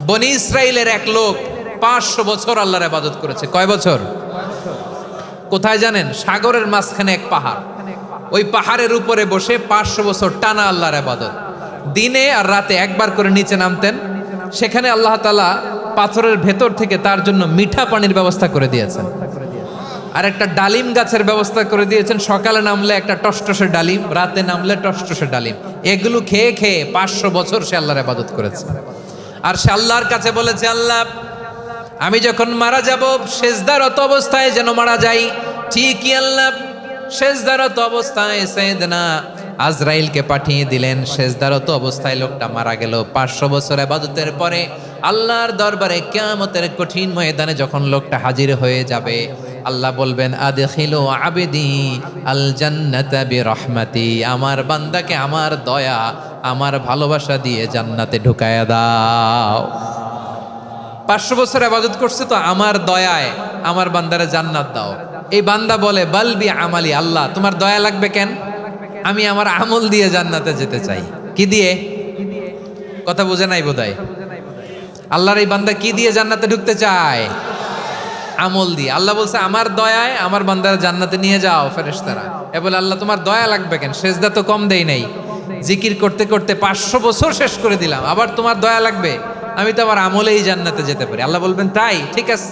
বনি ইসরাইলের এক লোক 500 বছর আল্লাহর ইবাদত করেছে। কয় বছর? কোথায় জানেন? সাগরের মাঝখানে এক পাহাড়, ওই পাহাড়ের উপরে বসে 500 বছর টানা আল্লাহর ইবাদত। দিনে আর রাতে একবার করে নিচে নামতেন। সেখানে আল্লাহ তাআলা পাথরের ভেতর থেকে তার জন্য মিঠা পানির ব্যবস্থা করে দিয়েছেন, আর একটা ডালিম গাছের ব্যবস্থা করে দিয়েছেন। সকালে নামলে একটা টসটসে ডালিম, রাতে নামলে টসটসে ডালিম। এগুলো খেয়ে খেয়ে 500 বছর সে আল্লাহর ইবাদত করেছে। আর সে আল্লাহর কাছে বলেছে, আল্লাহ আমি যখন মারা যাব সেজদারত অবস্থায় যেন মারা যাই। ঠিকই আল্লাহ সেজদারত অবস্থায় সাইয়েদনা আজরাইলকে পাঠিয়ে দিলেন। সেজদারত অবস্থায় লোকটা মারা গেল। 500 বছর ইবাদতের পরে আল্লাহর দরবারে কিয়ামতের কঠিন ময়দানে যখন লোকটা হাজির হয়ে যাবে, আল্লাহ বলবেন, আদখিলু আবদি আল জান্নাতা বিরহমাতি, আমার বান্দাকে আমার দয়া আমার ভালোবাসা দিয়ে জান্নাতে ঢুকায়া দাও। 500 বছর ইবাদত করছে তো আমার দয়ায় আমার বান্দারে জান্নাত দাও। এই বান্দা বলে, বালবি আমালি, আল্লাহ তোমার দয়া লাগবে কেন? আমি আমার আমল দিয়ে জান্নাতে যেতে চাই। কি দিয়ে? কথা বুঝে নাই বোধহয়। আল্লাহর এই বান্দা কি দিয়ে জান্নাতে ঢুকতে চায়? আমল দিয়ে। আল্লাহ বলছে, আমার দয়ায় আমার বান্দারা জান্নাতে নিয়ে যাও। ফেরেশতারা এ বলে, আল্লাহ তোমার দয়া লাগবে কেন? সেজদা তো কম দেই নাই, জিকির করতে করতে 500 বছর শেষ করে দিলাম, আবার তোমার দয়া লাগবে? আমি তো আমার আমলেই জান্নাতে যেতে পারি। আল্লাহ বলবেন, তাই ঠিক আছে,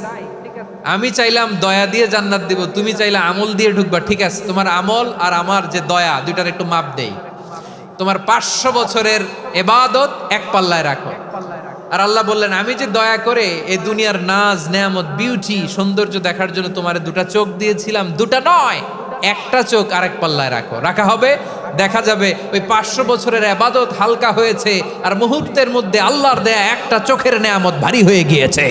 আমি চাইলাম দয়া দিয়ে জান্নাত দিব, তুমি চাইলে আমল দিয়ে ঢুকবা। ঠিক আছে, তোমার আমল আর আমার যে দয়া দুইটার একটু মাপ দেই। তোমার 500 বছরের ইবাদত এক পাল্লায় রাখো। আর আল্লাহ বললেন, আমি যে দয়া করে এই দুনিয়ার নাজ নেয়ামত বিউটি সৌন্দর্য দেখার জন্য তোমার দুটা চোখ দিয়েছিলাম, দুটা নয় একটা চোখ আরেক পাল্লায় রাখো। রাখা হবে, দেখা যাবে ওই 500 বছরের ইবাদত হালকা হয়েছে, আর মুহূর্তের মধ্যে আল্লাহর দেয়া একটা চোখের নেয়ামত ভারী হয়ে গিয়েছে।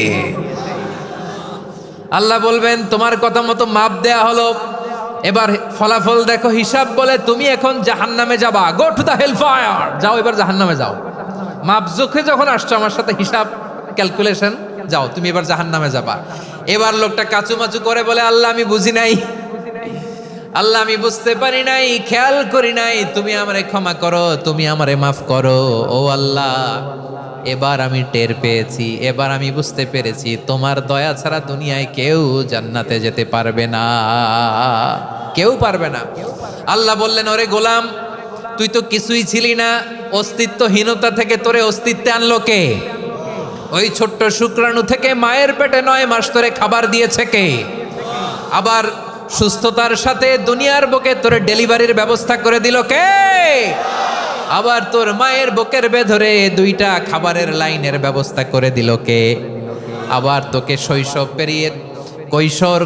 আল্লাহ বলবেন, তোমার কথা মতো মাপ দেয়া হলো, এবার ফলাফল দেখো। হিসাব বলে, তুমি এখন জাহান্নামে যাবা। Go to the hell fire, যাও এবার জাহান্নামে যাও। মাপ জোখে যখন আসছো আমার সাথে হিসাব ক্যালকুলেশন, যাও তুমি এবার জাহান্নামে যাবা। এবার লোকটা কাচুমাচু করে বলে, আল্লাহ আমি বুঝি নাই, আল্লাহ আমি বুঝতে পারি নাই, খেয়াল করি নাই, তুমি আমারে ক্ষমা করো, তুমি আমারে মাফ করো। ও আল্লাহ, এবার আমি টের পেয়েছি, এবার আমি বুঝতে পেরেছি, তোমার দয়া ছাড়া দুনিয়ায় কেউ জান্নাতে যেতে পারবে না, কেউ পারবে না। আল্লাহ বললেন, ওরে গোলাম, তুই তো কিছুই ছিলি না, অস্তিত্বহীনতা থেকে তোরে অস্তিত্বে আনলো কে? ওই ছোট্ট শুক্রাণু থেকে মায়ের পেটে 9 মাস ধরে খাবার দিয়েছে কে? আবার সুস্থতার সাথে দুনিয়ার বুকে তোরে ডেলিভারির ব্যবস্থা করে দিল কে? আবার তোর মায়ের বুকের ভেতরে 2টা খাবারের লাইনের ব্যবস্থা করে দিল কে? আবার তোকে শৈশব পেরিয়ে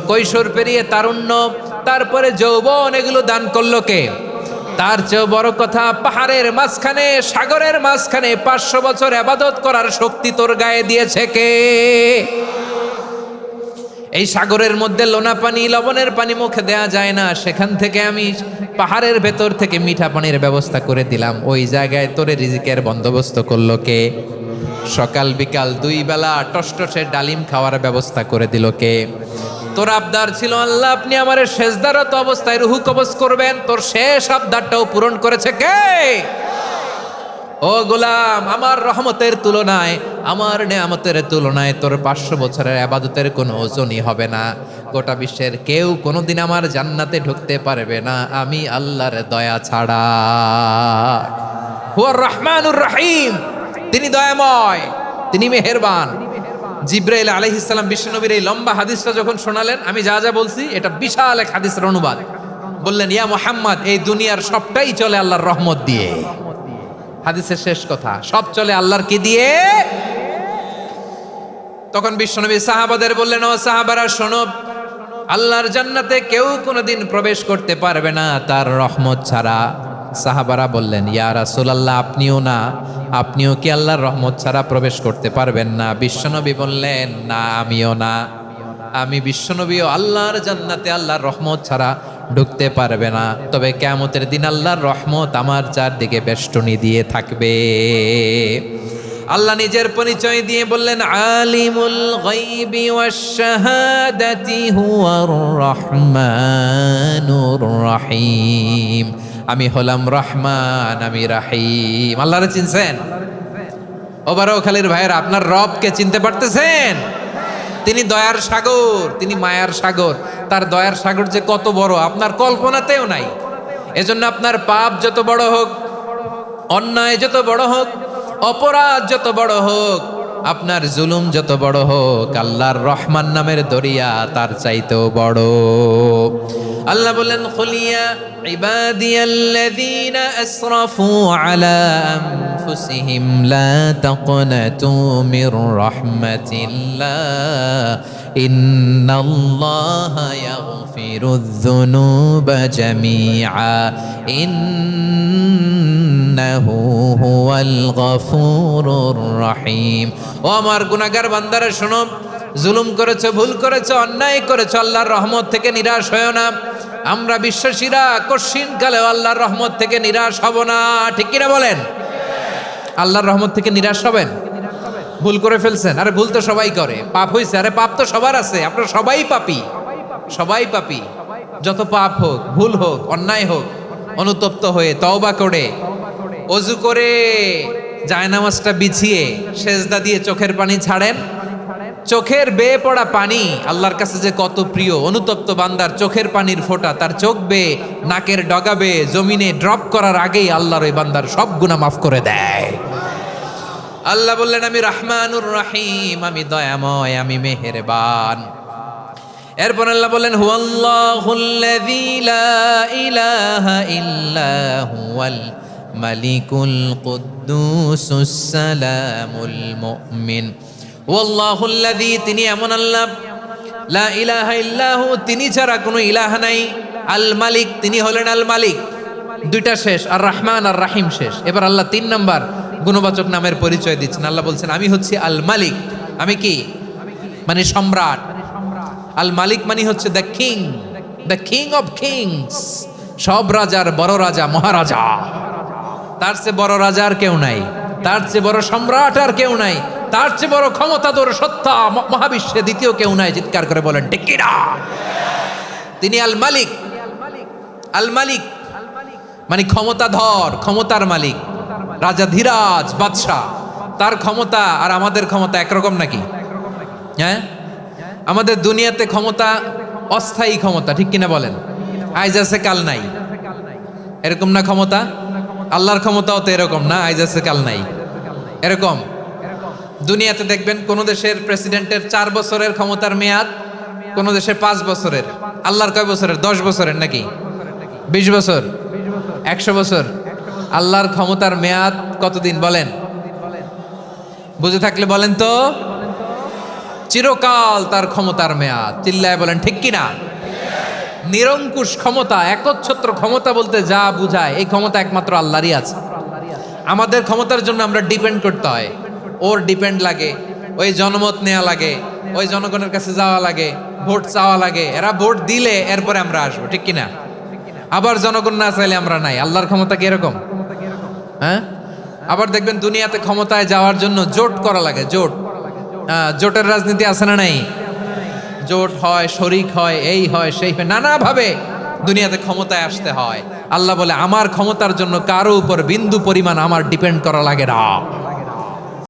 কৈশোর পেরিয়ে তারুণ্য, তারপরে যৌবন, এগুলো দান করলো কে? তার চেয়ে বড় কথা, পাহাড়ের মাঝখানে সাগরের মাঝখানে 500 বছর ইবাদত করার শক্তি তোর গায়ে দিয়েছে কে? এই সাগরের মধ্যে লোনা পানি, লবণের পানি মুখে দেয়া যায় না, সেখান থেকে আমি পাহাড়ের ভেতর থেকে মিঠা পানির ব্যবস্থা করে দিলাম। ওই জায়গায় তোরে রিজিকের বন্দোবস্ত করলো কে? সকাল বিকাল 2 বেলা টসটসে ডালিম খাওয়ার ব্যবস্থা করে দিল কে? তোর আবদার ছিল, আল্লাহ আপনি আমার সেজদারত অবস্থায় রুহু কবজ করবেন, তোর শেষ আবদারটাও পূরণ করেছে কে? ও গোলাম, আমার রহমতের তুলনায়, আমার নেয়ামতের তুলনায় তোর 500 বছরের ইবাদতের কোনো ওজনই হবে না। গোটা বিশ্বের কেউ কোনোদিন আমার জান্নাতে ঢুকতে পারবে না আমি আল্লাহর দয়া ছাড়া। হুয়ার রহমানুর রহিম, তিনি দয়াময়, তিনি মেহেরবান। জিব্রাইল আলাইহিস সালাম বিশ্বনবীর এই লম্বা হাদিসটা যখন শোনালেন, আমি যা যা বলছি এটা বিশাল এক হাদিসের অনুবাদ। বললেন, ইয়া মুহাম্মদ, এই দুনিয়ার সবটাই চলে আল্লাহর রহমত দিয়ে। হাদিসের শেষ কথা, সব চলে আল্লাহর কি দিয়ে? তখন বিশ্বনবী সাহাবাদের বললেন, ও সাহাবারা শোনো, আল্লাহর জান্নাতে কেউ কোনোদিন প্রবেশ করতে পারবে না তার রহমত ছাড়া। সাহাবারা বললেন, ইয়া রাসূলুল্লাহ, আপনিও না? আপনিও কি আল্লাহর রহমত ছাড়া প্রবেশ করতে পারবেন না? বিশ্বনবী বললেন, না আমিও না, আমি বিশ্বনবীও আল্লাহর জান্নাতে আল্লাহর রহমত ছাড়া ঢুকতে পারবে না। তবে কিয়ামতের দিন আল্লাহর রহমত আমার চারদিকে বেষ্টনী দিয়ে থাকবে। আল্লাহ নিজের পরিচয় দিয়ে বললেন, আলিমুল গায়বি ওয়াশ শাহাদাতি হুয়ার রহমানুর রহিম, আমি হলাম রহমান, আমি রাহিম। আল্লাহরে চিনছেন? ও বারোখালীর ভাইয়ের, আপনার রবকে চিনতে পারতেছেন? তিনি দয়ার সাগর, তিনি মায়ার সাগর। তার দয়ার সাগর যে কত বড় আপনার কল্পনাতেও নাই। এজন্য আপনার পাপ যত বড় হোক, অন্যায় যত বড় হোক, অপরাধ যত বড় হোক, আপনার জুলুম যত বড় হোক, আল্লাহর রহমান নামের দরিয়া তার চাইতেও বড়। আল্লাহ বলেন, খুলিয়া ইবাদিয়াল্লাযীনা আসরাফু আলা আনফুসিহিম লা তাকনাতু মির রাহমাতিল্লাহ ইন্নাল্লাহা ইয়াগফিরুয যুনুবা জামিআ ইন্নাহু হুয়াল গফুরুর রহিম। ও আমার গুনাহগার বান্দারা শোনো, জুলুম করেছো, ভুল করেছো, অন্যায় করেছো, আল্লাহর রহমত থেকে নিরাশ হয়ো না। আমরা বিশ্বাসীরা কশিনকালেও আল্লাহর রহমত থেকে নিরাশ হব না, ঠিক কিনা বলেন? আল্লাহর রহমত থেকে নিরাশ হবেন? ভুল করে ফেলছেন, আরে ভুল তো সবাই করে। পাপ হয়েছে, আরে পাপ তো সবার আছে, আপনারা সবাই পাপী, সবাই পাপী। যত পাপ হোক, ভুল হোক, অন্যায় হোক, অনুতপ্ত হয়ে তওবা করে, ওযু করে, জায়নামাজটা বিছিয়ে সেজদা দিয়ে চোখের পানি ছাড়েন। চোখের বেয়ে পড়া পানি আল্লাহর কাছে যে কত প্রিয়। অনুতপ্ত বান্দার চোখের পানির ফোঁটা তার চোখ বেয়ে, নাকের ডগা বেয়ে জমিনে ড্রপ করার আগেই আল্লাহর ওই বান্দার সব গুনাহ মাফ করে দেয়। আল্লাহ বললেন, আমি রহমানুর রহিম, আমি দয়াময়, আমি মেহেরবান। এরপর আল্লাহ বললেন, হুয়াল্লাহুল্লাযী লা ইলাহা ইল্লা হুয়াল মালিকুল কুদ্দুসুস সালামুল মুমিন। ওয়াল্লাহুল্লাযী, তিনি এমন আল্লাহ, লা ইলাহা ইল্লাহু, তিনি ছাড়া কোনো ইলাহ নাই। আল মালিক, তিনি হলেন আল মালিক। দুইটা শেষ, আর রহমান আর রাহিম শেষ। এবার আল্লাহ 3 নাম্বার গুণবাচক নামের পরিচয় দিচ্ছেন। আল্লাহ বলছেন, আমি হচ্ছি আল মালিক। আমি কি? মানে সম্রাট। আল মালিক মানে হচ্ছে the king, the king of kings. সব রাজার বড় রাজা, মহারাজা। তার চেয়ে বড় রাজা আর কেউ নাই, তার চেয়ে বড় সম্রাট আর কেউ নাই, তার চেয়ে বড় ক্ষমতাধর সত্তা মহাবিশ্বে দ্বিতীয় কেউ নাই। চিৎকার করে বলেন ঠিক কি না? তিনি আল মালিক। আল মালিক মানে ক্ষমতাধর, ক্ষমতার মালিক, রাজা ধীরাজ বাদশাহ। তার ক্ষমতা আর আমাদের ক্ষমতা একরকম নাকি? হ্যাঁ, আমাদের দুনিয়াতে ক্ষমতা অস্থায়ী ক্ষমতা, ঠিক কিনা বলেন? আইজ আছে কাল নাই, এরকম না ক্ষমতা? আল্লাহর ক্ষমতাও তো এরকম না, আইজ আছে কাল নাই এরকম। দুনিয়াতে দেখবেন কোন দেশের প্রেসিডেন্টের 4 বছরের ক্ষমতার মেয়াদ, কোন দেশের 5 বছরের। আল্লাহর কয় বছরের? 10 বছরের নাকি 20 বছর, 100 বছর। আল্লাহর ক্ষমতার মেয়াদ কতদিন বলেন? বুঝে থাকলে বলেন তো। চিরকাল তার ক্ষমতার মেয়াদ। চিল্লায় বলেন ঠিক কিনা? নিরঙ্কুশ ক্ষমতা, একচ্ছত্র ক্ষমতা বলতে যা বুঝায়, এই ক্ষমতা একমাত্র আল্লাহরই আছে। আমাদের ক্ষমতার জন্য আমরা ডিপেন্ড করতে হয়, ওর ডিপেন্ড লাগে, ওই জনমত নেওয়া লাগে, ওই জনগণের কাছে যাওয়া লাগে, ভোট চাওয়া লাগে। এরা ভোট দিলে এরপরে আমরা আসবো, ঠিক কিনা? আবার জনগণ না চাইলে আমরা নাই। আল্লাহর ক্ষমতা কি এরকম? হ্যাঁ। আবার দেখবেন দুনিয়াতে ক্ষমতায় যাওয়ার জন্য জোট করা লাগে, জোট। জোটের রাজনীতি আছে না নাই? জোট হয়, শরিক হয়, এই হয়, সেই হয়, নানাভাবে দুনিয়াতে ক্ষমতায় আসতে হয়। আল্লাহ বলে, আমার ক্ষমতার জন্য কারো উপর বিন্দু পরিমাণ আমার ডিপেন্ড করা লাগে না।